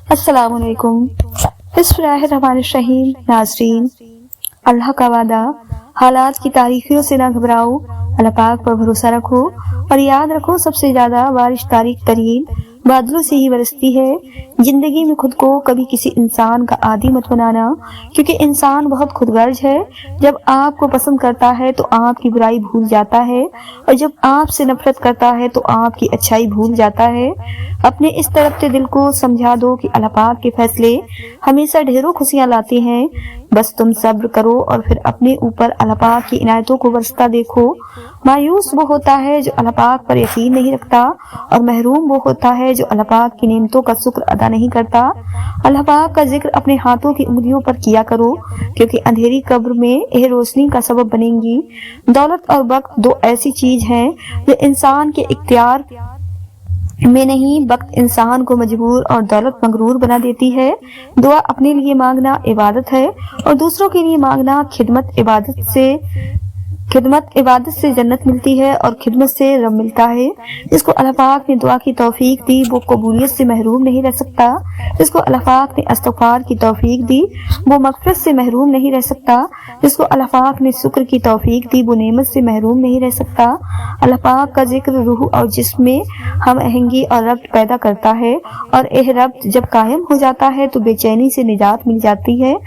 अस्सलाम वालेकुम। बिस्मिल्लाहिर्रहमानिर्रहीम। नाज़रीन, अल्लाह का वादा, हालात की तारीखियों से ना घबराओ, अल्लाह पाक पर भरोसा रखो और याद रखो सबसे ज्यादा बारिश तारीख तरीन बादलों से ही बरसती है। जिंदगी में खुद को कभी किसी इंसान का आदी मत बनाना, क्योंकि इंसान बहुत खुदगर्ज है। जब आपको पसंद करता है तो आपकी बुराई भूल जाता है, और जब आपसे नफरत करता है तो आपकी अच्छाई भूल जाता है। अपने इस तड़पते दिल को समझा दो कि अल्लाह पाक के फैसले हमेशा ढेरों खुशियां लाते हैं। बस तुम सब्र करो और फिर अपने ऊपर अल्लाह पाक की इनायतों को बरसता देखो। मायूस वो होता है जो अल्लाह पाक पर यकीन नहीं रखता, और महरूम वो होता है जो अल्लाह पाक की नेमतों का शुक्र अदा नहीं करता। अल्लाह पाक का जिक्र अपने हाथों की उंगलियों पर किया करो, क्योंकि अंधेरी कब्र में यह रोशनी का सबब बनेंगी। दौलत और वक्त दो ऐसी चीज हैं जो इंसान के इख्तियार में नहीं, वक्त इंसान को मजबूर और दौलत मगरूर बना देती है। दुआ अपने लिए मांगना इबादत है, और दूसरों के लिए मांगना खिदमत इबादत से जन्नत मिलती है और खिदमत से रब मिलता है। जिसको अल्लाह पाक ने दुआ की तौफीक दी वो कबूलियत से महरूम नहीं रह सकता। जिसको अल्लाह पाक ने इस्तिग़फ़ार की तौफीक दी वो मग़फ़िरत से महरूम नहीं रह सकता। जिसको अल्लाह पाक ने शुक्र की तौफीक दी वो नेमत से महरूम नहीं रह सकता। अल्लाह पाक का जिक्र रूह और जिस्म में हम आहंगी और रब्त पैदा करता है, और यह रब्त जब कायम हो जाता है तो बेचैनी से निजात मिल जाती है।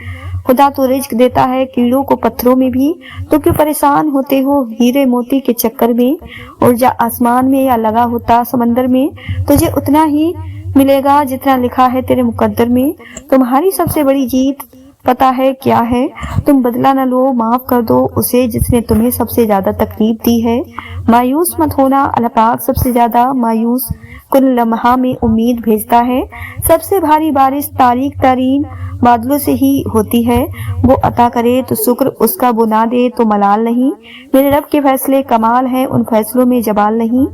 खुदा तो रिज़्क़ देता है कीड़ों को पत्थरों में भी, तो क्यों परेशान होते हो हीरे मोती के चक्कर में। और जा आसमान में या लगा होता समंदर में, तुझे उतना ही मिलेगा जितना लिखा है तेरे मुकद्दर में। तुम्हारी सबसे बड़ी जीत पता है क्या है? तुम बदला न लो, माफ कर दो उसे जिसने तुम्हें सबसे ज्यादा तकलीफ दी है। मायूस मत होना, अल्लाह पाक सबसे ज्यादा मायूस कुल लम्हा में उम्मीद भेजता है। सबसे भारी बारिश तारीख तरीन बादलों से ही होती है। वो अता करे तो शुक्र उसका, वो ना दे तो मलाल नहीं। मेरे रब के फैसले कमाल हैं, उन फैसलों में जबाल नहीं।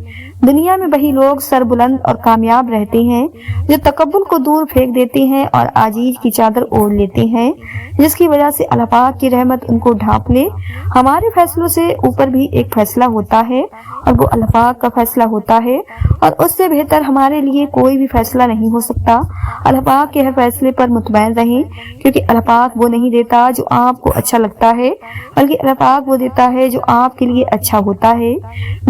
दुनिया में वही लोग सरबुलंद और कामयाब रहते हैं जो तकब्बुर को दूर फेंक देते हैं और आजीज की चादर ओढ़ लेते हैं, जिसकी वजह से अल्लाह पाक की रहमत उनको ढांप ले। हमारे फैसलों से ऊपर भी एक फैसला होता है, और वो अल्लाह पाक का फैसला होता है, और उससे बेहतर हमारे लिए कोई भी फैसला नहीं हो सकता। अल्लाह पाक के हर फैसले पर मुतमईन रहें, क्योंकि अल्लाह पाक वो नहीं देता जो आपको अच्छा लगता है, बल्कि अल्लाह पाक वो देता है जो आपके लिए अच्छा होता है।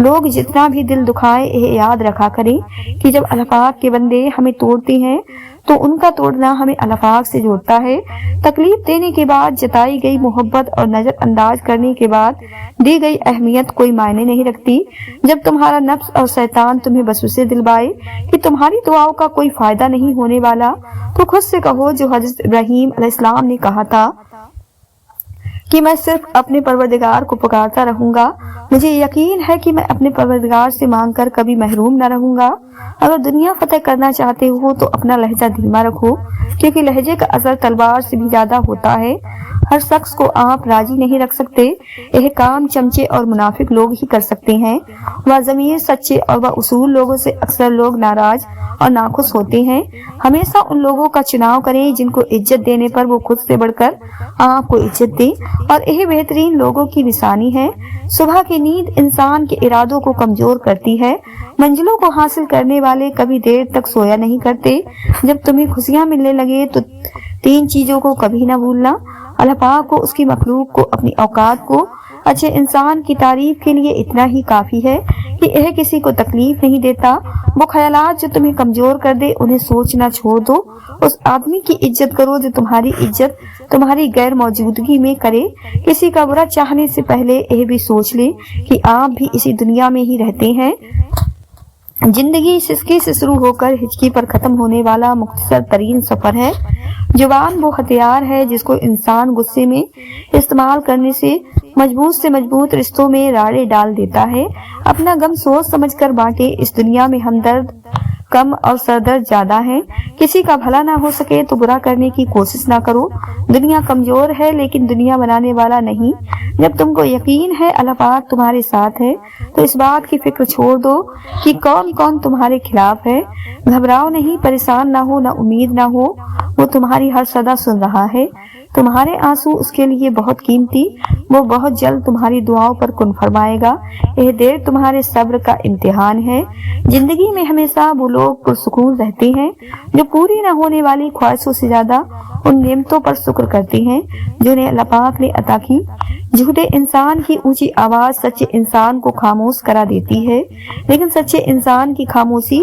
लोग जितना भी दिल दुखाए यह याद रखा करें कि जब अल्लाह पाक के बंदे हमें तोड़ते हैं तो उनका तोड़ना हमें अल्लाह पाक से जोड़ता है। तकलीफ देने के बाद जताई गई मोहब्बत और नजरअंदाज करने के बाद दी गई अहमियत कोई मायने नहीं रखती। जब तुम्हारा नफ्स और शैतान तुम्हें वसवसे दिलवाए कि तुम्हारी दुआओं का कोई फायदा नहीं होने वाला, तो खुद से कहो जो हजरत इब्राहीम अलैहिस्सलाम ने कहा था कि मैं सिर्फ अपने परवरदिगार को पुकारता रहूंगा। मुझे यकीन है कि मैं अपने परवरदिगार से मांगकर कभी महरूम न रहूंगा। अगर दुनिया फतेह करना चाहते हो तो अपना लहजा धीमा रखो, क्योंकि लहजे का असर तलवार से भी ज्यादा होता है। हर शख्स को आप राजी नहीं रख सकते। यह काम चमचे और मुनाफिक लोग ही कर सकते हैं। वह ज़मीर सच्चे और वह उसूल लोगों से अक्सर लोग नाराज और नाखुश होते हैं। हमेशा उन लोगों का चुनाव करें जिनको इज्जत देने पर वो खुद से बढ़कर आपको इज्जत दे, और यह बेहतरीन लोगों की निशानी है। सुबह की नींद इंसान के इरादों को कमजोर करती है। मंजिलों को हासिल करने वाले कभी देर तक सोया नहीं करते। जब तुम्हें खुशियां मिलने लगे तो तीन चीजों को कभी न भूलना: अल्लाह पाक को, उसकी मखलूक को, अपनी औकात को। अच्छे इंसान की तारीफ के लिए इतना ही काफी है कि यह किसी को तकलीफ नहीं देता। वो ख्यालात जो तुम्हें कमजोर कर दे उन्हें सोचना छोड़ दो। उस आदमी की इज्जत करो जो तुम्हारी इज्जत तुम्हारी गैर मौजूदगी में करे। किसी का बुरा चाहने से पहले यह भी सोच ले कि आप भी इसी दुनिया में ही रहते हैं। जिंदगी सिसकी से शुरू होकर हिचकी पर खत्म होने वाला मुख्तसर तरीन सफर है। जुबान वो हथियार है जिसको इंसान गुस्से में इस्तेमाल करने से मजबूत रिश्तों में राड़े डाल देता है। अपना गम सोच समझकर बांटे। इस दुनिया में हमदर्द कम और सरदर्द ज्यादा है। किसी का भला ना हो सके तो बुरा करने की कोशिश ना करो। दुनिया कमजोर है लेकिन दुनिया बनाने वाला नहीं। जब तुमको यकीन है अल्लाह पाक तुम्हारे साथ है तो इस बात की फिक्र छोड़ दो कि कौन कौन तुम्हारे खिलाफ है। घबराओ नहीं, परेशान ना हो, ना उम्मीद ना हो। وہ تمہاری ہر صدا سن رہا ہے۔ تمہارے آنسو اس کے لیے بہت قیمتی، وہ بہت جلد تمہاری دعاؤں پر کن فرمائے گا۔ یہ دیر تمہارے صبر کا امتحان ہے۔ زندگی میں ہمیشہ وہ لوگ پرسکون رہتے ہیں جو پوری نہ ہونے والی خواہشوں سے زیادہ ان نعمتوں پر شکر کرتے ہیں جنہیں اللہ پاک نے عطا کی۔ جھوٹے انسان کی اونچی آواز سچے انسان کو خاموش کرا دیتی ہے، لیکن سچے انسان کی خاموشی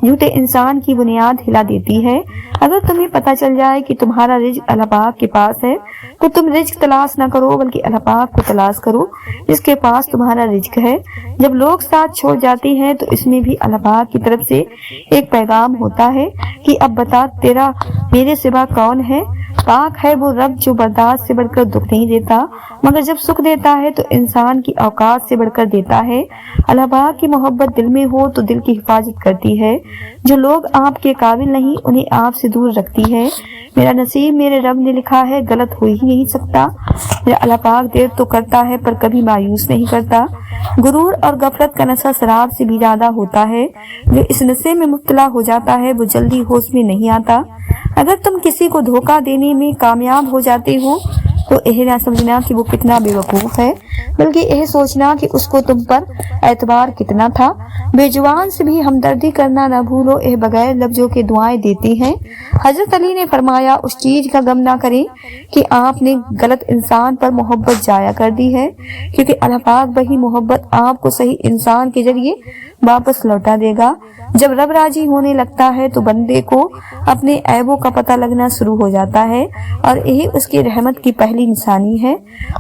جھوٹے انسان کی بنیاد ہلا دیتی ہے۔ اگر تمہیں پتہ چل جائے کہ تمہارا رزق اللہ پاک کے پاس ہے تو تم رزق تلاش نہ کرو بلکہ اللہ پاک کو تلاش کرو جس کے پاس تمہارا رزق ہے۔ جب لوگ ساتھ چھوڑ جاتے ہیں تو اس میں بھی اللہ پاک کی طرف سے ایک پیغام ہوتا ہے کہ اب بتا تیرا میرے سوا کون ہے۔ پاک ہے وہ رب جو برداشت سے بڑھ کر دکھ نہیں دیتا، مگر جب سکھ دیتا ہے تو انسان کی اوقات سے بڑھ کر دیتا ہے۔ اللہ پاک کی محبت دل میں ہو تو دل کی حفاظت کرتی ہے۔ جو لوگ آپ کے قابل نہیں انہیں آپ سے دور رکھتی ہے۔ میرا نصیب میرے رب نے لکھا ہے، غلط ہو ہی نہیں سکتا۔ میرا اللہ پاک دیر تو کرتا ہے پر کبھی مایوس نہیں کرتا۔ غرور اور غفلت کا نشہ شراب سے بھی زیادہ ہوتا ہے۔ جو اس نشے میں مبتلا ہو جاتا ہے وہ جلدی ہوش میں نہیں آتا۔ اگر تم کسی کو دھوکہ دینے میں کامیاب ہو جاتے ہو تو یہ نہ سمجھنا کہ وہ کتنا بے وقوف ہے، بلکہ یہ سوچنا کہ اس کو تم پر اعتبار کتنا تھا۔ بے جوان سے بھی ہمدردی کرنا نہ بھولو، یہ بغیر لفظوں کے دعائیں دیتی ہیں۔ حضرت علی نے فرمایا، اس چیز کا غم نہ کریں کہ آپ نے غلط انسان پر محبت ضائع کر دی ہے، کیونکہ اللہ پاک وہی محبت آپ کو صحیح انسان کے ذریعے واپس لوٹا دے گا۔ جب رب راضی ہونے لگتا ہے تو بندے کو اپنے عیبوں کا پتہ لگنا شروع ہو جاتا ہے اور یہی اس کی رحمت کی پہلی نشانی ہے۔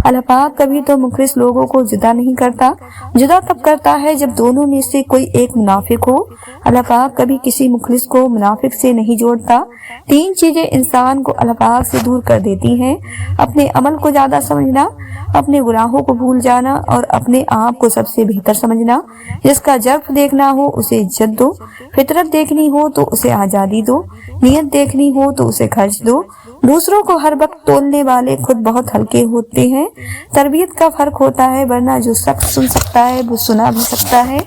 اللہ پاک کبھی تو مخلص لوگوں کو جدا نہیں کرتا، جدا تب کرتا ہے جب دونوں میں سے کوئی ایک منافق ہو۔ اللہ پاک کبھی کسی مخلص کو منافق سے نہیں جوڑتا۔ تین چیزیں انسان کو اللہ پاک سے دور کر دیتی ہیں: اپنے عمل کو زیادہ سمجھنا، اپنے گناہوں کو بھول جانا اور اپنے آپ کو سب سے بہتر سمجھنا۔ جس کا جرف دیکھنا ہو اسے عزت دو، فطرت دیکھنی ہو تو اسے آزادی دو، نیت دیکھنی ہو تو اسے خرچ دو۔ دوسروں کو ہر وقت تولنے والے خود بہت ہلکے ہوتے ہیں۔ تربیت کا فرق ہوتا ہے، ورنہ جو سخت سن سکتا ہے وہ سنا بھی سکتا ہے۔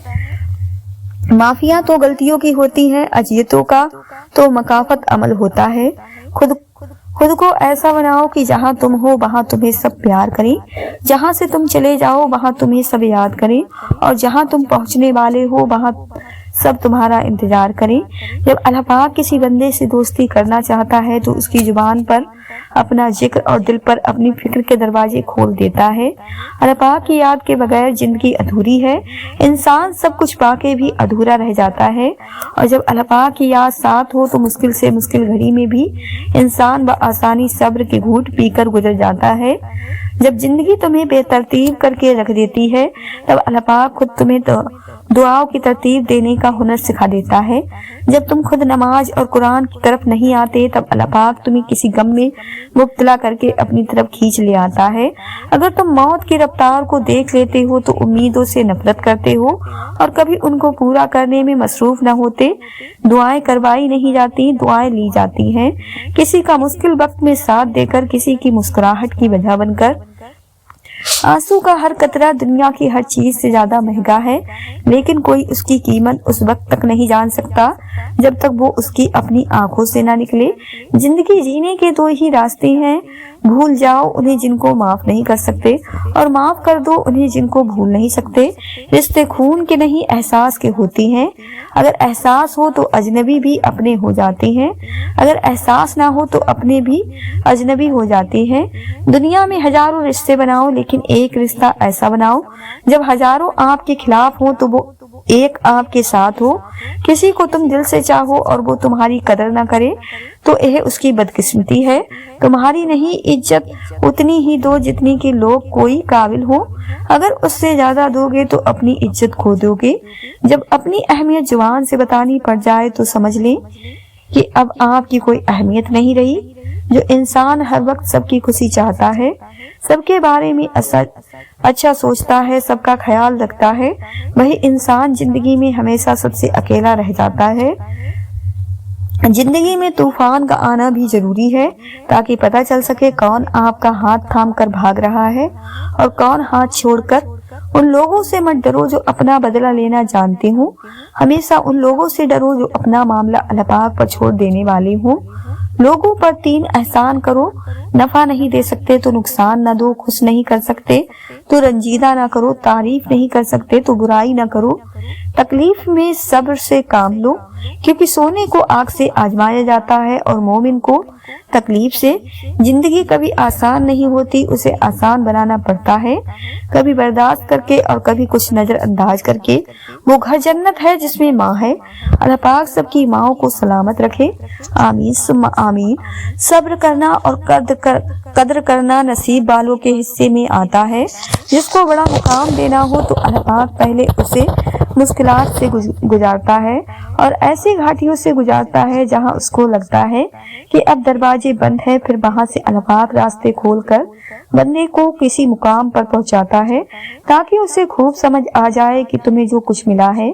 معافیاں تو غلطیوں کی ہوتی ہیں، اذیتوں کا تو مکافات عمل ہوتا ہے۔ خود کو ایسا بناؤ کہ جہاں تم ہو وہاں تمہیں سب پیار کریں، جہاں سے تم چلے جاؤ وہاں تمہیں سب یاد کریں، اور جہاں تم پہنچنے والے ہو وہاں سب تمہارا انتظار کریں۔ جب اللہ پاک کسی بندے سے دوستی کرنا چاہتا ہے تو اس کی زبان پر اپنا ذکر اور دل پر اپنی فکر کے دروازے کھول دیتا ہے۔ اللہ پاک کی یاد کے بغیر زندگی ادھوری ہے۔ انسان سب کچھ پا کے بھی ادھورا رہ جاتا ہے، اور جب اللہ پاک کی یاد ساتھ ہو تو مشکل سے مشکل گھڑی میں بھی انسان بآسانی صبر کے گھونٹ پی کر گزر جاتا ہے۔ جب زندگی تمہیں بے ترتیب کر کے رکھ دیتی ہے تب اللہ پاک خود تمہیں دعاؤں کی ترتیب دینے کا ہنر سکھا دیتا ہے۔ جب تم خود نماز اور قرآن کی طرف نہیں آتے تب اللہ پاک تمہیں کسی غم میں مبتلا کر کے اپنی طرف کھینچ لے آتا ہے۔ اگر تم موت کی رفتار کو دیکھ لیتے ہو تو امیدوں سے نفرت کرتے ہو اور کبھی ان کو پورا کرنے میں مصروف نہ ہوتے۔ دعائیں کروائی نہیں جاتی، دعائیں لی جاتی ہیں، کسی کا مشکل وقت میں ساتھ دے کر، کسی کی مسکراہٹ کی وجہ بن کر۔ آنسو کا ہر قطرہ دنیا کی ہر چیز سے زیادہ مہنگا ہے، لیکن کوئی اس کی قیمت اس وقت تک نہیں جان سکتا جب تک وہ اس کی اپنی آنکھوں سے نہ نکلے۔ زندگی جینے کے دو ہی راستے ہیں، بھول جاؤ انہیں جن کو معاف نہیں کر سکتے، اور معاف کر دو انہیں جن کو بھول نہیں سکتے۔ رشتے خون کے نہیں احساس کے ہوتے ہیں۔ اگر احساس ہو تو اجنبی بھی اپنے ہو جاتے ہیں، اگر احساس نہ ہو تو اپنے بھی اجنبی ہو جاتے ہیں۔ دنیا میں ہزاروں رشتے بناؤ لیکن ایک رشتہ ایسا بناؤ جب ہزاروں آپ کے خلاف ہو تو وہ ایک آپ کے ساتھ ہو۔ کسی کو تم دل سے چاہو اور وہ تمہاری قدر نہ کرے تو یہ اس کی بدقسمتی ہے۔ تمہاری نہیں عزت اتنی ہی دو جتنی کہ لوگ کوئی قابل ہو، اگر اس سے زیادہ دو گے تو اپنی عزت کھو دو گے۔ جب اپنی اہمیت زبان سے بتانی پڑ جائے تو سمجھ لیں کہ اب آپ کی کوئی اہمیت نہیں رہی۔ جو انسان ہر وقت سب کی خوشی چاہتا ہے، سب کے بارے میں اچھا سوچتا ہے، سب کا خیال رکھتا ہے، وہی انسان زندگی میں ہمیشہ سب سے اکیلا رہ جاتا ہے۔ زندگی میں طوفان کا آنا بھی ضروری ہے تاکہ پتہ چل سکے کون آپ کا ہاتھ تھام کر بھاگ رہا ہے اور کون ہاتھ چھوڑ کر۔ ان لوگوں سے مت ڈرو جو اپنا بدلہ لینا جانتے ہوں، ہمیشہ ان لوگوں سے ڈرو جو اپنا معاملہ اللہ پاک پر چھوڑ دینے والے ہوں۔ लोगों पर 3 एहसान करो, नफा नहीं दे सकते तो नुकसान न दो, खुश नहीं कर सकते तो रंजीदा न करो, तारीफ नहीं कर सकते तो बुराई न करो, तकलीफ में सब्र से काम लो, क्योंकि सोने को आग से आजमाया जाता है और मोमिन को तकलीफ से। जिंदगी कभी आसान नहीं होती, उसे आसान बनाना पड़ता है, कभी बर्दाश्त करके और कभी कुछ नजरअंदाज करके। वो घर जन्नत है जिसमें माँ है। अल्लाह पाक सबकी माँओं को सलामत रखे, आमीन सुम्मा आमीन। सब्र करना और कद्र करना नसीब वालों के हिस्से में आता है। जिसको बड़ा मुकाम देना हो तो अल्लाह पाक पहले उसे मुश्किलात से गुजारता है और ऐसी घाटियों से गुजारता है जहां उसको लगता है कि अब दरवाजे बंद है, फिर वहां से अल्लाह पाक रास्ते खोलकर बंदे को किसी मुकाम पर पहुंचाता है, ताकि उसे खूब समझ आ जाए कि तुम्हें जो कुछ मिला है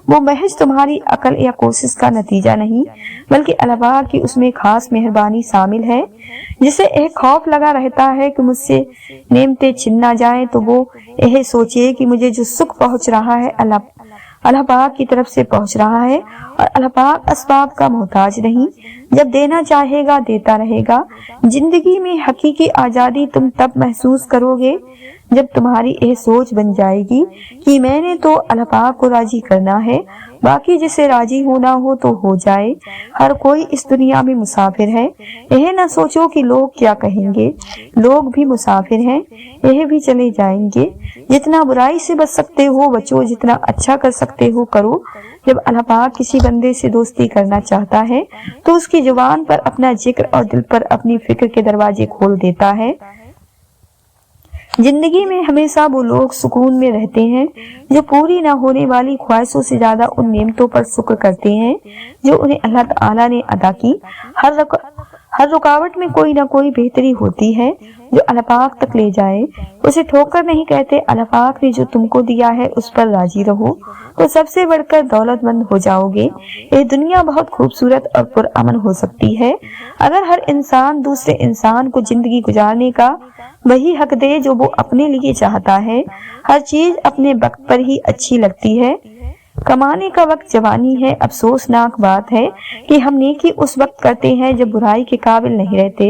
वो महज तुम्हारी अकल या कोशिश का नतीजा नहीं, बल्कि अल्लाह पाक की उसमें खास मेहरबानी शामिल है। जिसे एक खौफ लगा रहता है कि मुझसे नेमतें छिन ना जाए, तो वो यह सोचे कि मुझे जो सुख पहुंच रहा है अल्लाह पाक की तरफ से पहुंच रहा है और अल्लाह पाक असबाब का मोहताज नहीं। जब देना चाहेगा देता रहेगा। जिंदगी में हकीकी आजादी तुम तब महसूस करोगे जब तुम्हारी यह सोच बन जाएगी कि मैंने तो अल्लाह पाक को राजी करना है, बाकी जिसे राजी होना हो तो हो जाए। हर कोई इस दुनिया में मुसाफिर है। यह ना सोचो कि लोग क्या कहेंगे, लोग भी मुसाफिर हैं, यह भी चले जाएंगे। जितना बुराई से बच सकते हो बचो, जितना अच्छा कर सकते हो करो। जब अल्लाह पाक किसी बंदे से दोस्ती करना चाहता है तो उसकी जुबान पर अपना जिक्र और दिल पर अपनी फिक्र के दरवाजे खोल देता है। जिंदगी में हमेशा वो लोग सुकून में रहते हैं जो पूरी न होने वाली ख्वाहिशों से ज्यादा उन नेमतों पर शुक्र करते हैं जो उन्हें अल्लाह ताला ने अदा की। हर रुकावट में कोई ना कोई बेहतरी होती है जो अल्लाह पाक तक ले जाए। उसे ठोकर नहीं कहते। अल्लाह पाक ने जो तुमको दिया है उस पर राजी रहो तो सबसे बढ़कर दौलतमंद हो जाओगे। ये दुनिया बहुत खूबसूरत और पुरअमन हो सकती है अगर हर इंसान दूसरे इंसान को जिंदगी गुजारने का वही हक दे जो वो अपने लिए चाहता है। हर चीज अपने वक्त पर ही अच्छी लगती है। कमाने का वक्त जवानी है। अफसोसनाक बात है कि हम नेकी उस वक्त करते हैं जब बुराई के काबिल नहीं रहते।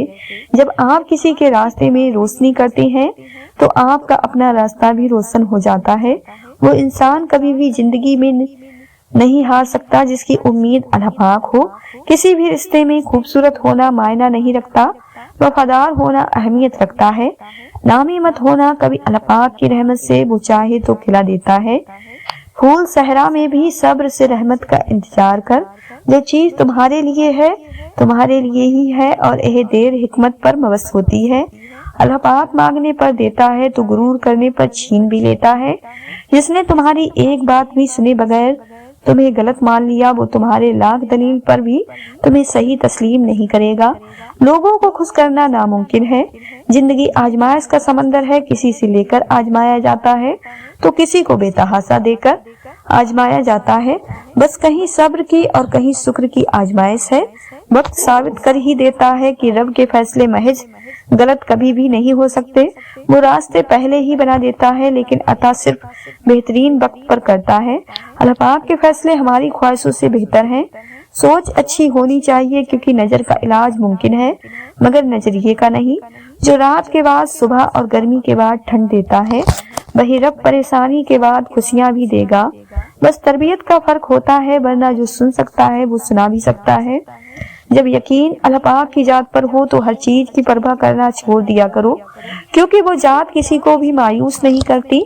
जब आप किसी के रास्ते में रोशनी करते हैं तो आपका अपना रास्ता भी रोशन हो जाता है। वो इंसान कभी भी जिंदगी में नहीं हार सकता जिसकी उम्मीद अल्लाह पाक हो। किसी भी रिश्ते में खूबसूरत होना मायना नहीं रखता, वफादार होना अहमियत रखता है। नामी मत होना, कभी अल्लाह पाक की रहमत से वो चाहे तो खिला देता है। फूल सहरा में भी सब्र से रहमत का इंतजार कर। जो चीज तुम्हारे लिए है तुम्हारे लिए ही है और यह देर हिकमत पर मबस होती है। अल्लाह पाक मांगने पर देता है तो गुरूर करने पर छीन भी लेता है। जिसने तुम्हारी एक बात भी सुने बगैर तुम्हें गलत मान लिया वो तुम्हारे लाख दलील पर भी तुम्हें सही तस्लीम नहीं करेगा। लोगों को खुश करना नामुमकिन है। जिंदगी आजमाइश का समंदर है। किसी से लेकर आजमाया जाता है तो किसी को बेतहासा देकर आजमाया जाता है। बस कहीं सब्र की और कहीं शुक्र की आजमाइश है। वक्त साबित कर ही देता है कि रब के फैसले महज गलत कभी भी नहीं हो सकते। वो रास्ते पहले ही बना देता है लेकिन अता सिर्फ बेहतरीन वक्त पर करता है। अल्लाह पाक के फैसले हमारी ख्वाहिशों से बेहतर हैं। सोच अच्छी होनी चाहिए क्योंकि नजर का इलाज मुमकिन है मगर नजरिए का नहीं। जो रात के बाद सुबह और गर्मी के बाद ठंड देता है वही रब परेशानी के बाद खुशियां भी देगा। बस तरबियत का फर्क होता है, वरना जो सुन सकता है वो सुना भी सकता है। जब यकीन अल्लाह पाक की जात पर हो तो हर चीज की परवाह करना छोड़ दिया करो क्योंकि वो जात किसी को भी मायूस नहीं करती।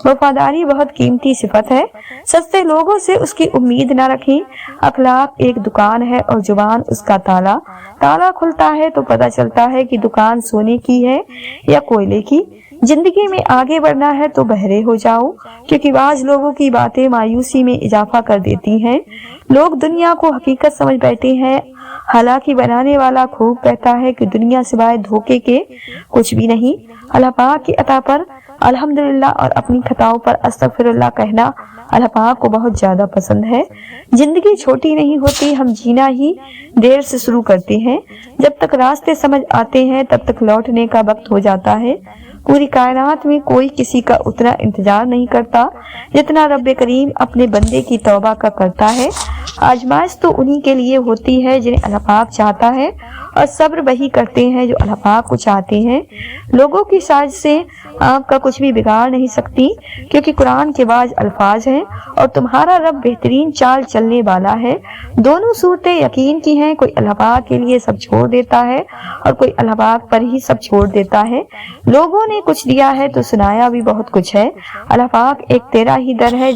वफादारी बहुत कीमती सिफत है। सस्ते लोगों से उसकी उम्मीद न रखें। अखलाक एक दुकान है और जुबान उसका ताला। ताला खुलता है तो पता चलता है कि दुकान सोने की है या कोयले की। जिंदगी में आगे बढ़ना है तो बहरे हो जाओ क्योंकि बाज लोगों की बातें मायूसी में इजाफा कर देती हैं। लोग दुनिया को हकीकत समझ बैठे हैं। हालांकि बनाने वाला खूब कहता है कि दुनिया सिवाय धोखे के कुछ भी नहीं। अल्लाह पाक की अता पर अल्हम्दुलिल्लाह और अपनी खताओं पर अस्तगफिरुल्लाह कहना अल्लाह पाक को बहुत ज्यादा पसंद है। जिंदगी छोटी नहीं होती, हम जीना ही देर से शुरू करते हैं। जब तक रास्ते समझ आते हैं तब तक लौटने का वक्त हो जाता है। पूरी कायनात में कोई किसी का उतना इंतजार नहीं करता जितना रब करीम अपने बंदे की तौबा का करता है। आजमाइश तो उन्हीं के लिए होती है जिन्हें अल्लाह पाक चाहता है اور صبر وہی کرتے ہیں جو اللہ پاک کو چاہتے ہیں۔ لوگوں کی سازشیں آپ کا کچھ بھی بگاڑ نہیں سکتی، کیونکہ قرآن کے بعض الفاظ ہیں اور تمہارا رب بہترین چال چلنے والا ہے۔ دونوں صورتیں یقین کی ہیں، کوئی اللہ پاک کے لیے سب چھوڑ دیتا ہے اور کوئی اللہ پاک پر ہی سب چھوڑ دیتا ہے۔ لوگوں نے کچھ دیا ہے تو سنایا بھی بہت کچھ ہے۔ اللہ پاک ایک تیرا ہی در ہے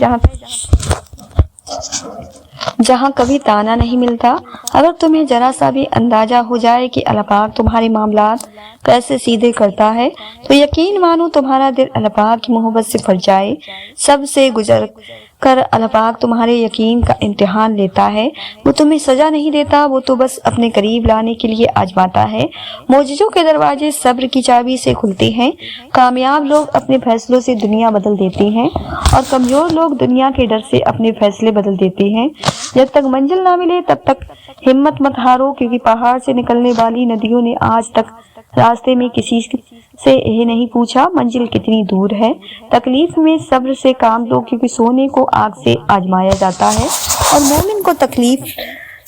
جہاں کبھی تانا نہیں ملتا۔ اگر تمہیں ذرا سا بھی اندازہ ہو جائے کہ اللہ پاک تمہارے معاملات کیسے سیدھے کرتا ہے تو یقین مانو تمہارا دل اللہ پاک کی محبت سے بھر جائے۔ سب سے گزر کر اللہ پاک تمہارے یقین کا امتحان لیتا ہے۔ وہ تمہیں سزا نہیں دیتا، وہ تو بس اپنے قریب لانے کے لیے آزماتا ہے۔ معجزوں کے دروازے صبر کی چابی سے کھلتے ہیں۔ کامیاب لوگ اپنے فیصلوں سے دنیا بدل دیتے ہیں اور کمزور لوگ دنیا کے ڈر سے اپنے فیصلے بدل دیتے ہیں۔ جب تک منزل نہ ملے تب تک ہمت مت ہارو، کیونکہ پہاڑ سے نکلنے والی ندیوں نے آج تک راستے میں کسی سے یہ نہیں پوچھا منزل کتنی دور ہے۔ تکلیف میں صبر سے کام لو، کیونکہ سونے کو آگ سے آزمایا جاتا ہے اور مومن کو تکلیف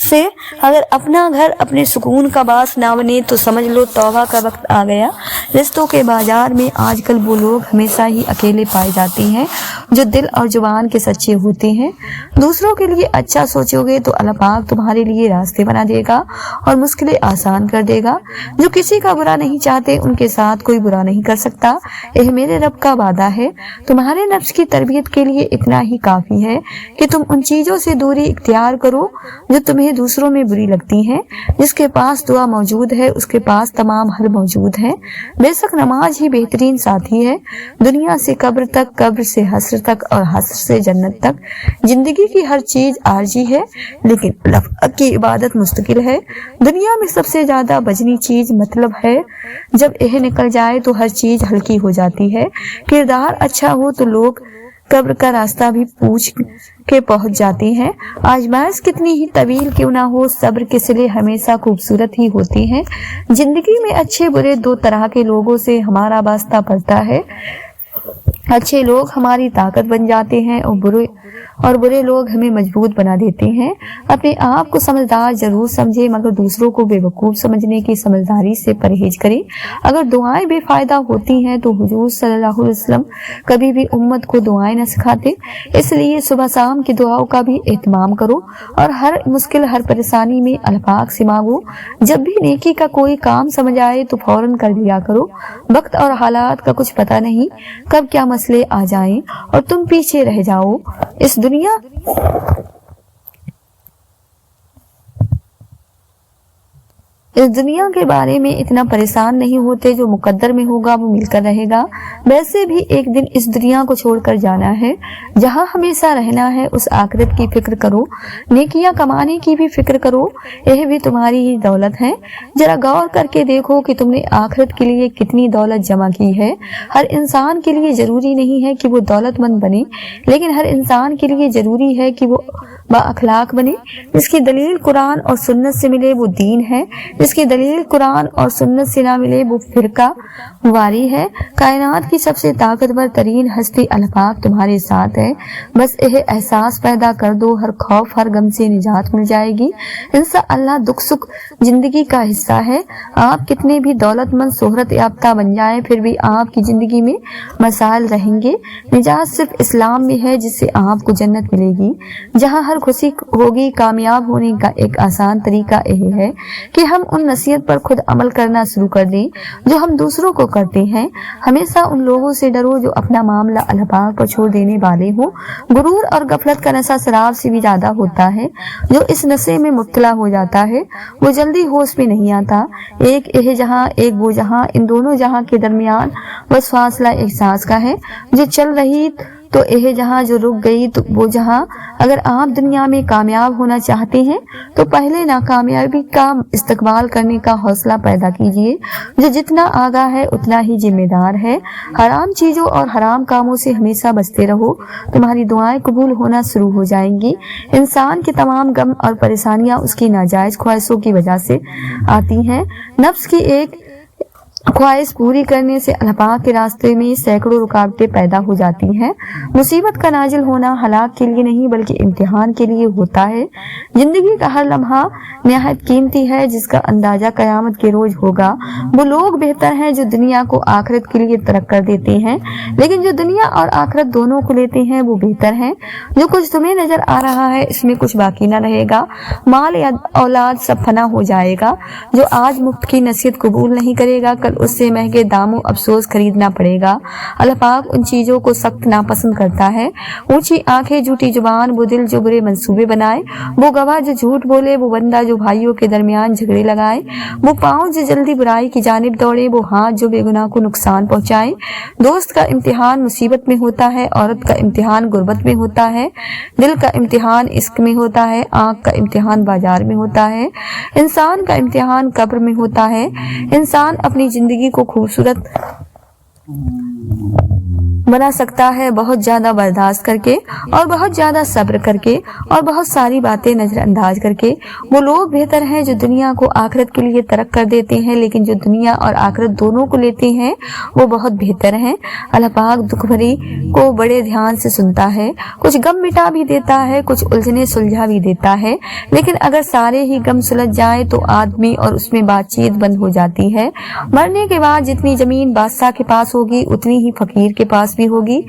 سے اگر اپنا گھر اپنے سکون کا باعث نہ بنے تو سمجھ لو توبہ کا وقت آ گیا۔ رشتوں کے بازار میں آج کل وہ لوگ ہمیشہ ہی اکیلے پائے جاتے ہیں جو دل اور زبان کے سچے ہوتے ہیں۔ دوسروں کے لیے اچھا سوچو گے تو اللہ پاک تمہارے لیے راستے بنا دے گا اور مشکلیں آسان کر دے گا۔ جو کسی کا برا نہیں چاہتے ان کے ساتھ کوئی برا نہیں کر سکتا، یہ میرے رب کا وعدہ ہے۔ تمہارے نفس کی تربیت کے لیے اتنا ہی کافی ہے کہ تم ان چیزوں سے دوری اختیار کرو جو تمہیں دوسروں میں بری لگتی ہیں۔ جس کے پاس دعا موجود ہے اس کے پاس تمام حل موجود ہے۔ بے شک نماز ہی بہترین ساتھی ہے۔ دنیا سے قبر تک، قبر سے حشر تک اور حشر سے جنت تک زندگی کی ہر چیز عارضی ہے، لیکن اللہ کی عبادت مستقل ہے۔ دنیا میں سب سے زیادہ بجنی چیز مطلب ہے۔ جب یہ نکل جائے تو ہر چیز ہلکی ہو جاتی ہے۔ کردار اچھا ہو تو لوگ قبر کا راستہ بھی پوچھ کے پہنچ جاتے ہیں۔ آزمائش کتنی ہی طویل کیوں نہ ہو، صبر کے صلے ہمیشہ خوبصورت ہی ہوتی ہیں۔ زندگی میں اچھے برے دو طرح کے لوگوں سے ہمارا واسطہ پڑتا ہے۔ اچھے لوگ ہماری طاقت بن جاتے ہیں اور برے لوگ ہمیں مضبوط بنا دیتے ہیں۔ اپنے آپ کو سمجھدار ضرور سمجھے مگر دوسروں کو بے وقوف سمجھنے کی سمجھداری سے پرہیز کریں۔ اگر دعائیں بے فائدہ ہوتی ہیں تو حضور صلی اللہ علیہ وسلم کبھی بھی امت کو دعائیں نہ سکھاتے۔ اس لیے صبح شام کی دعاؤں کا بھی اہتمام کرو اور ہر مشکل ہر پریشانی میں اللہ پاک سے مانگو۔ جب بھی نیکی کا کوئی کام سمجھ آئے تو فوراً کر لیا کرو۔ وقت اور حالات کا کچھ پتہ نہیں کب کیا مسئلے آ جائیں اور تم پیچھے رہ جاؤ۔ اس دنیا کے بارے میں اتنا پریشان نہیں ہوتے، جو مقدر میں ہوگا وہ مل کر رہے گا۔ ویسے بھی ایک دن اس دنیا کو چھوڑ کر جانا ہے، جہاں ہمیشہ رہنا ہے۔ اس آخرت کی فکر کرو، نیکیاں کمانے کی بھی فکر کرو، یہ بھی تمہاری ہی دولت ہے۔ ذرا غور کر کے دیکھو کہ تم نے آخرت کے لیے کتنی دولت جمع کی ہے۔ ہر انسان کے لیے ضروری نہیں ہے کہ وہ دولت مند بنے، لیکن ہر انسان کے لیے ضروری ہے کہ وہ با اخلاق بنے۔ جس کی دلیل قرآن اور سنت سے ملے وہ دین ہے، جس کی دلیل قرآن اور سنت سے نہ ملے وہ فرقہ واری ہے۔ کائنات کی سب سے طاقتور ترین ہستی اللہ پاک تمہارے ساتھ ہے۔ بس یہ احساس پیدا کر دو، ہر خوف ہر غم سے نجات مل جائے گی۔ انشاءاللہ دکھ سکھ زندگی کا حصہ ہے۔ آپ کتنے بھی دولت مند شہرت یافتہ بن جائیں پھر بھی آپ کی زندگی میں مسائل رہیں گے۔ نجات صرف اسلام میں ہے جس سے آپ کو جنت ملے گی، جہاں ہر خوشی ہوگی۔ کامیاب ہونے کا ایک آسان طریقہ یہ ہے کہ ہم ان نصیحت پر خود عمل کرنا شروع کر دیں جو ہم دوسروں کو کرتے ہیں۔ ہمیشہ ان لوگوں سے ڈرو جو اپنا معاملہ اللہ پاک پر چھوڑ دینے والے ہوں۔ غرور اور غفلت کا نشہ شراب سے بھی زیادہ ہوتا ہے۔ جو اس نشے میں مبتلا ہو جاتا ہے وہ جلدی ہوش میں نہیں آتا۔ ایک یہ جہاں ایک وہ جہاں، ان دونوں جہاں کے درمیان بس فاصلہ احساس کا ہے۔ جو چل رہی تو یہ جہاں، جو رک گئی تو وہ جہاں۔ اگر آپ دنیا میں کامیاب ہونا چاہتے ہیں تو پہلے ناکامیابی کا استقبال کرنے کا حوصلہ پیدا کیجیے۔ جو جتنا آگاہ ہے اتنا ہی ذمہ دار ہے۔ حرام چیزوں اور حرام کاموں سے ہمیشہ بچتے رہو، تمہاری دعائیں قبول ہونا شروع ہو جائیں گی۔ انسان کے تمام غم اور پریشانیاں اس کی ناجائز خواہشوں کی وجہ سے آتی ہیں۔ نفس کی ایک ख्वाहिश पूरी करने से अल्लाह पाक के रास्ते में सैकड़ों रुकावटें पैदा हो जाती हैं। मुसीबत का नाजिल होना हलाक के लिए नहीं बल्कि इम्तिहान के लिए होता है। जिंदगी का हर लम्हा निहायत कीमती है, जिसका अंदाजा कयामत के रोज होगा। वो लोग बेहतर हैं जो दुनिया को आखिरत के लिए तर्क कर देते हैं, लेकिन जो दुनिया और आखिरत दोनों को लेते हैं वो बेहतर हैं। जो कुछ तुम्हें नजर आ रहा है इसमें कुछ बाकी न रहेगा, माल या औलाद सब फना हो जाएगा। जो आज मुफ्त की नसीहत कबूल नहीं करेगा कल उससे महंगे दामों अफसोस खरीदना पड़ेगा। अल्लाह पाक उन चीजों को सख्त नापसंद करता है। ऊंची आंखें, झूठी जुबान, वो दिल जो बुरे मंसूबे बनाए, वो गवाह जो झूठ बोले, वो बंदा जो भाइयों के दरमियान झगड़े लगाए, वो पाँव जो जल्दी बुराई की जानिब दौड़े, वो हाथ जो बेगुनाह को नुकसान पहुंचाए। दोस्त का इम्तिहान मुसीबत में होता है, औरत का इम्तिहान गुर्बत में होता है, दिल का इम्तिहान इश्क में होता है, आंख का इम्तिहान बाजार में होता है, इंसान का इम्तिहान कब्र में होता है। इंसान अपनी जिंदगी को खूबसूरत बना सकता है बहुत ज्यादा बर्दाश्त करके और बहुत ज्यादा सब्र करके और बहुत सारी बातें नजरअंदाज करके। वो लोग बेहतर हैं जो दुनिया को आखिरत के लिए तर्क कर देते हैं, लेकिन जो दुनिया और आखिरत दोनों को लेते हैं वो बहुत बेहतर हैं। अल्लाह पाक दुख भरी को बड़े ध्यान से सुनता है, कुछ गम मिटा भी देता है, कुछ उलझने सुलझा भी देता है। लेकिन अगर सारे ही गम सुलझ जाए तो आदमी और उसमें बातचीत बंद हो जाती है। मरने के बाद जितनी जमीन बादशाह के पास होगी उतनी ही फकीर के पास भी होगी।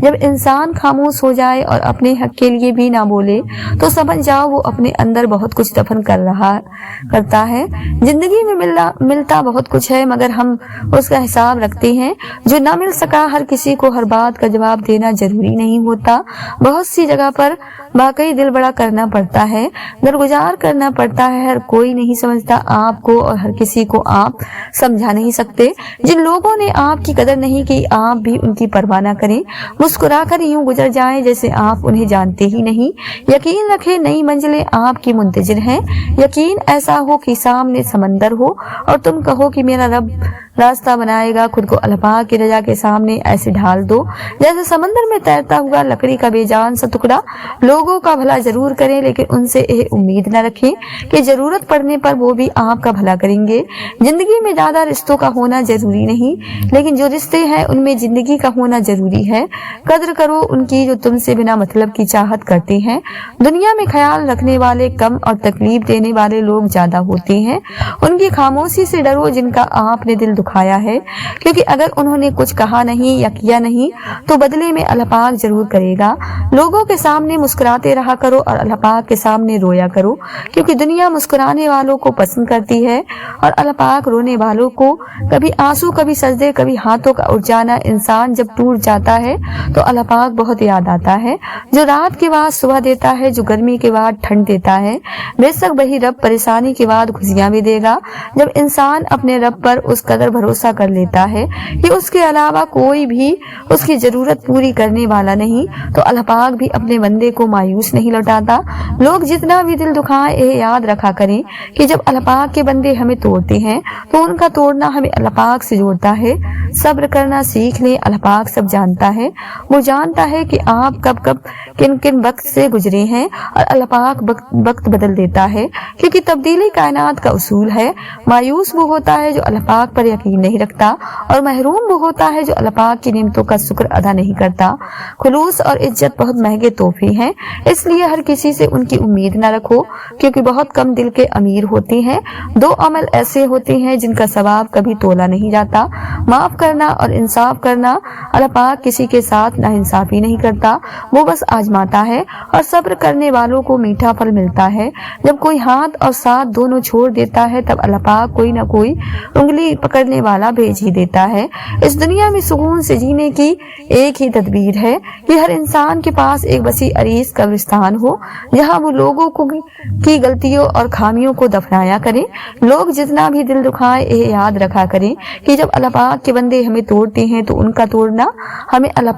जब इंसान खामोश हो जाए और अपने हक के लिए भी ना बोले तो समझ जाओ वो अपने अंदर बहुत कुछ दफन करता है। जिंदगी में मिलता बहुत कुछ है, मगर हम उसका हिसाब रखते हैं। जो ना मिल सका, हर किसी को हर बात का जवाब देना जरूरी नहीं होता। बहुत सी जगह पर वाकई दिल बड़ा करना पड़ता है, दरगुजार करना पड़ता है। हर कोई नहीं समझता आपको और हर किसी को आप समझा नहीं सकते। जिन लोगों ने आपकी कदर नहीं की, आप भी उनकी परवाह न करें। मुस्कुराकर यूं गुजर जाएं जैसे आप उन्हें जानते ही नहीं। यकीन रखें नई मंजिलें आपकी मुंतजिर हैं। यकीन ऐसा हो कि सामने समंदर हो और तुम कहो कि मेरा रब रास्ता बनाएगा। खुद को अल्लाह पाक की रजा के सामने ऐसे ढाल दो जैसे समंदर में तैरता हुआ लकड़ी का बेजान सा टुकड़ा। लोगों का भला जरूर करें, लेकिन उनसे यह उम्मीद न रखें कि जरूरत पड़ने पर वो भी आपका भला करेंगे। जिंदगी में ज्यादा रिश्तों का होना जरूरी नहीं, लेकिन जो रिश्ते हैं उनमें जिंदगी का होना जरूरी है। कद्र करो उनकी जो तुमसे बिना मतलब की चाहत करते हैं। दुनिया में ख्याल रखने वाले कम और तकलीफ देने वाले लोग ज्यादा होते हैं। उनकी खामोशी से डरो जिनका आपने दिल दुखाया है, क्योंकि अगर उन्होंने कुछ कहा नहीं या किया नहीं तो बदले में अल्लाह पाक जरूर करेगा। लोगों के सामने मुस्कुराते रहा करो और अल्लाह पाक के सामने रोया करो, क्योंकि दुनिया मुस्कुराने वालों को पसंद करती है और अल्लाह पाक रोने वालों को। कभी आंसू, कभी सजदे, कभी हाथों का उठ जाना। इंसान जब टूट जाता है तो अल्लाह पाक बहुत याद आता है, जो रात के बाद सुबह देता है, जो गर्मी के बाद ठंड देता है। बेशक वही रब परेशानी के बाद खुशियां भी देगा। जब इंसान अपने रब पर उस कदर भरोसा कर लेता है कि उसके अलावा कोई भी उसकी जरूरत पूरी करने वाला नहीं, तो अल्लाह पाक भी अपने बंदे को मायूस नहीं लौटाता। लोग जितना भी दिल दुखाएं, ये याद रखा करें कि जब अल्लाह पाक के बंदे हमें तोड़ते हैं तो उनका तोड़ना हमें अल्लाह पाक से जोड़ता है। सब्र करना सीख लें, अल्लाह पाक सब जानता है। वो जानता है कि आप कब कब किन किन वक्त से गुजरे हैं और अल्लाह पाक वक्त बदल देता है, क्योंकि तब्दीली कायनात का उसूल है। मायूस वो होता है जो अल्लाह पाक पर यकीन नहीं रखता और महरूम वो होता है जो अल्लाह पाक की नेमतों का शुक्र अदा नहीं करता। खुलूस और इज्जत बहुत महंगे तोहफे हैं, इसलिए हर किसी से उनकी उम्मीद न रखो, क्योंकि बहुत कम दिल के अमीर होते हैं। दो अमल ऐसे होते हैं जिनका सवाब कभी तोला नहीं जाता, माफ करना और इंसाफ करना। अल्लाह पाक किसी के साथ नाइंसाफी नहीं करता, वो बस आजमाता है और सब्र करने वालों को मीठा फल मिलता है। जब कोई हाथ और साथ दोनों छोड़ देता है तब अल्लाह पाक कोई ना कोई उंगली पकड़ने वाला भेज ही देता है। इस दुनिया में सुकून से जीने की एक ही तदबीर है कि हर इंसान के पास एक वसी अरीज कब्रिस्तान हो, जहाँ वो लोगों की गलतियों और खामियों को दफनाया करें। लोग जितना भी दिल दुखाए, ये याद रखा करें कि जब अल्लाह पाक के बंदे हमें तोड़ते हैं तो उनका तोड़ना हमें अल्लाह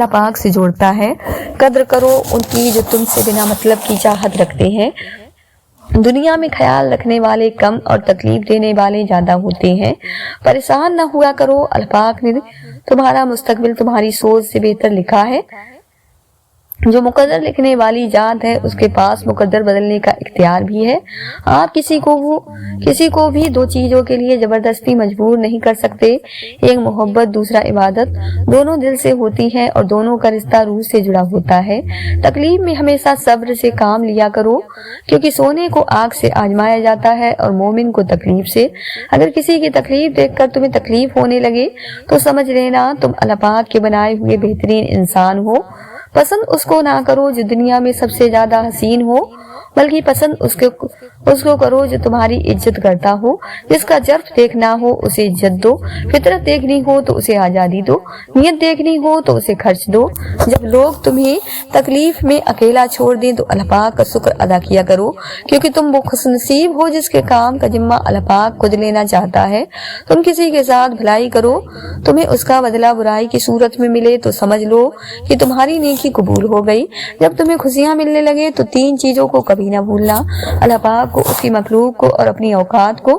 पाक से जोड़ता है। कद्र करो उनकी जो तुमसे बिना मतलब की चाहत रखते हैं। दुनिया में ख्याल रखने वाले कम और तकलीफ देने वाले ज्यादा होते हैं। परेशान न हुआ करो, अल्लाह पाक ने तुम्हारा मुस्तकबिल तुम्हारी सोच से बेहतर लिखा है। जो मुकद्दर लिखने वाली जात है उसके पास मुकद्दर बदलने का इख्तियार भी है। आप किसी को भी दो चीजों के लिए जबरदस्ती मजबूर नहीं कर सकते। एक मोहब्बत, दूसरा इबादत, दोनों दिल से होती है और दोनों का रिश्ता रूह से जुड़ा होता है। तकलीफ में हमेशा सब्र से काम लिया करो, क्योंकि सोने को आग से आजमाया जाता है और मोमिन को तकलीफ से। अगर किसी की तकलीफ देखकर तुम्हें तकलीफ होने लगे तो समझ लेना तुम अल्लाह पाक के बनाए हुए बेहतरीन इंसान हो। पसंद उसको ना करो जो दुनिया में सबसे ज्यादा हसीन हो, बल्कि पसंद उसको करो जो तुम्हारी इज्जत करता हो। जिसका जर्फ देखना हो उसे इज्जत दो, फितरत देखनी हो तो उसे आजादी दो, नियत देखनी हो तो उसे खर्च दो। जब लोग तुम्हें तकलीफ में अकेला छोड़ दें तो अल्लाह पाक का शुक्र अदा किया करो, क्योंकि तुम वो खुशनसीब हो जिसके काम का जिम्मा अल्लाह पाक खुद लेना चाहता है। तुम किसी के साथ भलाई करो, तुम्हें उसका बदला बुराई की सूरत में मिले तो समझ लो कि तुम्हारी नेकी कबूल हो गई। जब तुम्हें खुशियां मिलने लगे तो तीन चीजों को कभी ना भूलना, अल्लाह पाक को, उसकी मखलूक को और अपनी औकात को।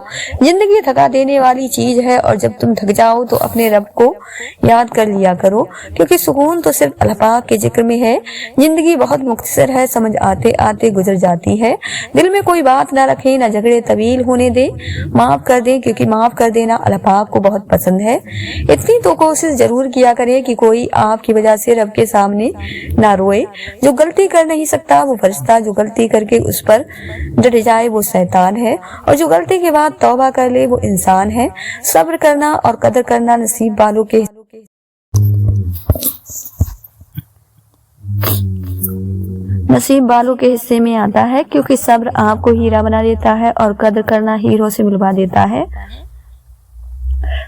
जिंदगी थका देने वाली चीज है और जब तुम थक जाओ तो अपने रब को याद कर लिया करो, क्योंकि सुकून तो सिर्फ अल्लाह पाक के जिक्र में है। जिंदगी बहुत मुख्तसर है, समझ आते आते गुजर जाती है। दिल में कोई बात ना रखें, ना झगड़े तवील होने दे, माफ कर दें, क्योंकि माफ कर देना अल्लाह पाक को बहुत पसंद है। इतनी तो कोशिश जरूर किया करे कि कोई आपकी वजह से रब के सामने ना रोए। जो गलती कर नहीं सकता वो फरिश्ता, जो गलती करके उस पर डट जाए वो शैतान है, और जो गलती के बाद तौबा कर ले वो इंसान है। सब्र करना और कदर करना नसीब वालों के हिस्से में आता है, क्योंकि सब्र आपको हीरा बना देता है और कदर करना हीरों से मिलवा देता है।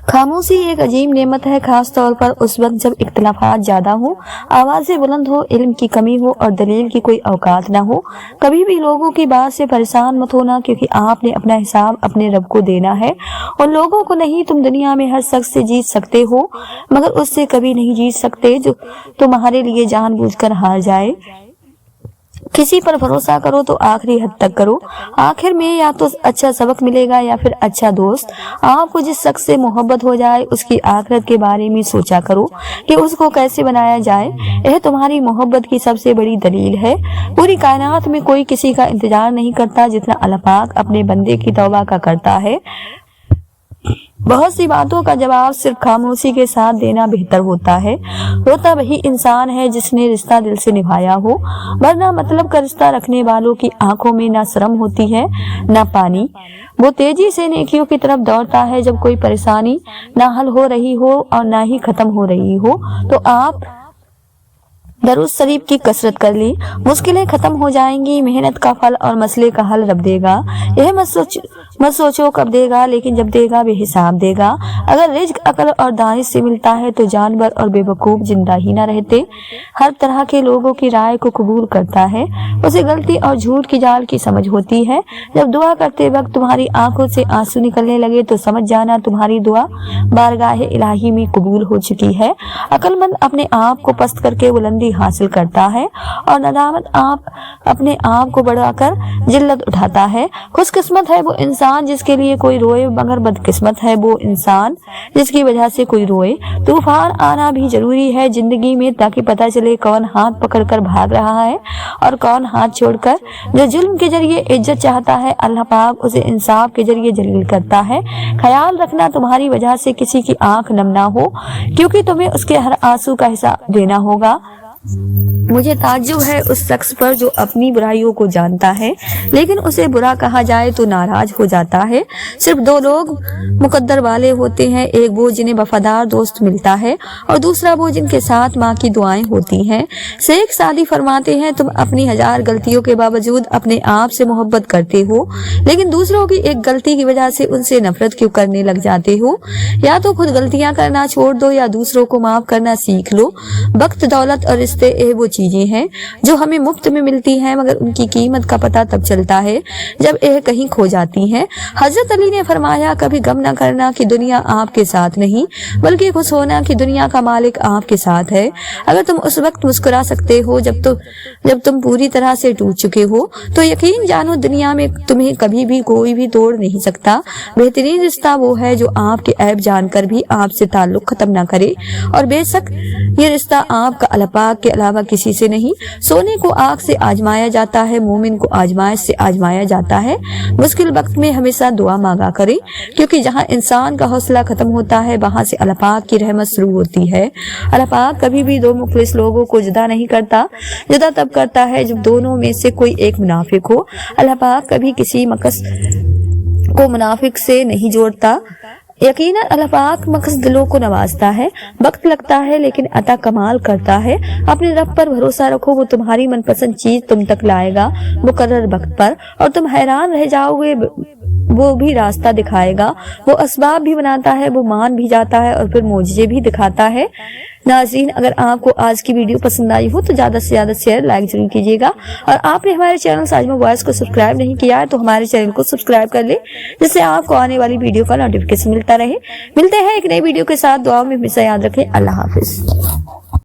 खामोशी एक अजीब नेमत है, खास तौर पर उस वक्त जब इख्तिलाफात ज्यादा हो, आवाजें बुलंद हो, इल्म की कमी हो और दलील की कोई औकात ना हो। कभी भी लोगों की बात से परेशान मत होना, क्योंकि आपने अपना हिसाब अपने रब को देना है और लोगों को नहीं। तुम दुनिया में हर शख्स से जीत सकते हो, मगर उससे कभी नहीं जीत सकते जो तुम्हारे लिए जानबूझकर हार जाए। किसी पर भरोसा करो तो आखिरी हद तक करो, आखिर में या तो अच्छा सबक मिलेगा या फिर अच्छा दोस्त। आपको जिस शख्स से मोहब्बत हो जाए उसकी आखिरत के बारे में सोचा करो कि उसको कैसे बनाया जाए। यह तुम्हारी मोहब्बत की सबसे बड़ी दलील है। पूरी कायनात में कोई किसी का इंतजार नहीं करता जितना अल्लाह पाक अपने बंदे की तौबा का करता है। बहुत सी बातों का जवाब सिर्फ खामोशी के साथ देना बेहतर होता है। रोता वही इंसान है जिसने रिश्ता दिल से निभाया हो, वरना मतलब का रिश्ता रखने वालों की आंखों में ना शर्म होती है ना पानी। वो तेजी से नेकियों की तरफ दौड़ता है जब कोई परेशानी ना हल हो रही हो और ना ही खत्म हो रही हो। तो आप दरूद शरीफ की कसरत कर ली, मुश्किलें खत्म हो जाएंगी। मेहनत का फल और मसले का हल रब देगा। यह मत सोचो कब देगा, लेकिन जब देगा बेहिसाब देगा। अगर रिज्क अकल और दानिश से मिलता है तो जानवर और बेवकूफ जिंदा ही ना रहते। हर तरह के लोगों की राय को कबूल करता है, उसे गलती और झूठ की जाल की समझ होती है। जब दुआ करते वक्त तुम्हारी आंखों से आंसू निकलने लगे तो समझ जाना तुम्हारी दुआ बारगाह इलाही में कबूल हो चुकी है। अक्लमंद अपने आप को पस्त करके बुलंदी हासिल करता है और नदामत आप अपने आप को बढ़ाकर जिल्लत उठाता है। खुशकिस्मत है वो इंसान जिसके लिए कोई रोए, मगर बदकिस्मत है वो इंसान जिसकी वजह से कोई रोए। तूफान आना भी जरूरी है जिंदगी में, ताकि पता चले कौन हाथ पकड़कर भाग रहा है और कौन हाथ छोड़कर। जो जुल्म के जरिए इज्जत चाहता है अल्लाह पाक उसे इंसाफ के जरिए जलील करता है। ख्याल रखना तुम्हारी वजह से किसी की आंख नम ना हो, क्योंकि तुम्हें उसके हर आंसू का हिसाब देना होगा। मुझे ताज्जुब है उस शख्स पर जो अपनी बुराइयों को जानता है लेकिन उसे बुरा कहा जाए तो नाराज हो जाता है। सिर्फ दो लोग मुकद्दर वाले होते हैं, एक वो जिन्हें वफादार दोस्त मिलता है और दूसरा वो जिनके साथ माँ की दुआएं होती हैं। शेख सादी फरमाते हैं, तुम अपनी 1000 गलतियों के बावजूद अपने आप से मोहब्बत करते हो, लेकिन दूसरों की एक गलती की वजह से उनसे नफरत क्यों करने लग जाते हो। या तो खुद गलतियां करना छोड़ दो या दूसरों को माफ करना सीख लो। वक्त, दौलत और रिश्ते ये वो चीजें हैं जो हमें मुफ्त में मिलती हैं, मगर उनकी कीमत का पता तब चलता है जब यह कहीं खो जाती हैं। हजरत अली ने फरमाया, कभी गम न करना कि दुनिया आपके साथ नहीं, बल्कि खुश होना कि दुनिया का मालिक आपके साथ है। अगर तुम उस वक्त मुस्कुरा सकते हो जब तुम पूरी तरह से टूट चुके हो, तो यकीन जानो दुनिया में तुम्हें कभी भी कोई भी तोड़ नहीं सकता। बेहतरीन रिश्ता वो है जो आपके ऐब जानकर भी आपसे ताल्लुक खत्म न करे, और बेशक ये रिश्ता आपका अल्लाह पाक के अलावा किसी خوشی سے نہیں، سونے کو آگ سے آزمایا جاتا ہے، مومن کو آزمائش سے آزمایا جاتا ہے۔ مشکل وقت میں ہمیشہ دعا مانگا کریں، کیونکہ جہاں انسان کا حوصلہ ختم ہوتا ہے وہاں سے اللہ پاک کی رحمت شروع ہوتی ہے۔ اللہ پاک کبھی بھی دو مخلص لوگوں کو جدا نہیں کرتا، جدا تب کرتا ہے جب دونوں میں سے کوئی ایک منافق ہو۔ اللہ پاک کبھی کسی مکس کو منافق سے نہیں جوڑتا۔ یقیناً اللہ پاک مقصد دلوں کو نوازتا ہے، وقت لگتا ہے لیکن عطا کمال کرتا ہے۔ اپنے رب پر بھروسہ رکھو، وہ تمہاری من پسند چیز تم تک لائے گا مقرر وقت پر، اور تم حیران رہ جاؤ گے، وہ بھی راستہ دکھائے گا، وہ اسباب بھی بناتا ہے، وہ مان بھی جاتا ہے اور پھر معجزے بھی دکھاتا ہے۔ ناظرین، اگر آپ کو آج کی ویڈیو پسند آئی ہو تو زیادہ سے زیادہ شیئر لائک ضرور کیجیے گا، اور آپ نے ہمارے چینل ساجمہ وائس کو سبسکرائب نہیں کیا ہے تو ہمارے چینل کو سبسکرائب کر لیں، جس سے آپ کو آنے والی ویڈیو کا نوٹیفیکیشن ملتا رہے۔ ملتے ہیں ایک نئی ویڈیو کے ساتھ، دعاؤں میں ہمیشہ یاد رکھیں۔ اللہ حافظ۔